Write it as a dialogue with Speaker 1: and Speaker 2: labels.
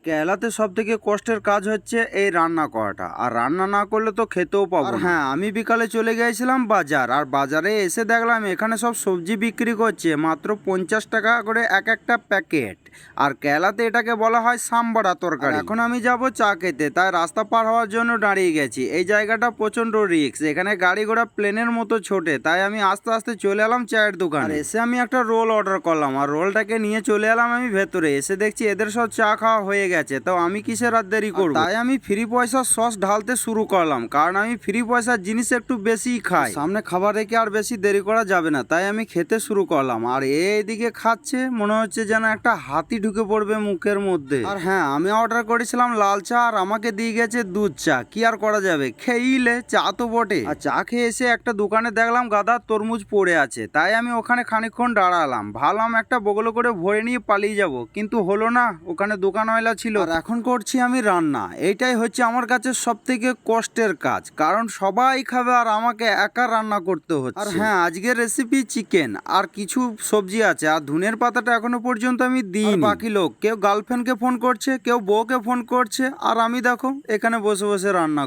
Speaker 1: কেরালাতে সব থেকে কষ্টের কাজ হচ্ছে এই রান্না করাটা, আর রান্না না করলে তো খেতেও পাবো না। হ্যাঁ, আমি বিকালে চলে গিয়েছিলাম বাজার, আর বাজারে এসে দেখলাম এখানে সব সবজি বিক্রি করছে মাত্র 50 টাকা করে এক একটা প্যাকেট। আর কেরালাতে এটাকে বলা হয় সাম্বারা তরকারি। এখন আমি যাব চা খেতে, তাই রাস্তা পার হওয়ার জন্য দাঁড়িয়ে গেছি। এই জায়গাটা প্রচন্ড রিস্ক, এখানে গাড়ি ঘোড়া প্লেনের মতো ছোটে, তাই আমি আস্তে আস্তে চলে এলাম চায়ের দোকানে। আর এসে আমি একটা রোল অর্ডার করলাম, আর রোলটাকে নিয়ে চলে এলাম আমি ভেতরে। এসে দেখছি এদের সব চা খাওয়া হয়ে গেছে, তো আমি কিসের আর দেরি করব। তাই আমি ফ্রি পয়সার সস ঢালতে শুরু করলাম, কারণ আমি ফ্রি পয়সার জিনিস একটু বেশি খাই। সামনে খাবার রেখে আর বেশি দেরি করা যাবে না, তাই আমি খেতে শুরু করলাম। আর এইদিকে খাচ্ছে, মনে হচ্ছে যেন একটা হাতি ঢুকে পড়বে মুখের মধ্যে। আর হ্যাঁ, আমি অর্ডার করেছিলাম লাল চা, আর আমাকে দিয়ে গেছে দুধ চা। কি আর করা যাবে, খেয়েইলে চা তো বটে। আর চা খেয়ে এসে একটা দোকানে দেখলাম গাদা তরমুজ পড়ে আছে, তাই আমি ওখানে খানিকক্ষণ দাঁড়ালাম। ভাবলাম একটা বগলে করে ভরে নিয়ে পালিয়ে যাব, কিন্তু হলো না, ওখানে দোকানওয়ালা ছিল। আর এখন করছি আমি রান্না। এইটাই হচ্ছে আমার কাছে সব থেকে কষ্টের কাজ, কারণ সবাই খাবে আর আমাকে একা রান্না করতে হচ্ছে। আর হ্যাঁ, আজকের রেসিপি চিকেন আর কিছু সবজি আছে, আর ধনের পাতাটা এখনো পর্যন্ত আমি দিই। বাকি লোক কেউ গার্লফ্রেন্ডকে ফোন করছে, কেউ বউকে ফোন করছে, আর আমি দেখো এখানে বসে বসে রান্না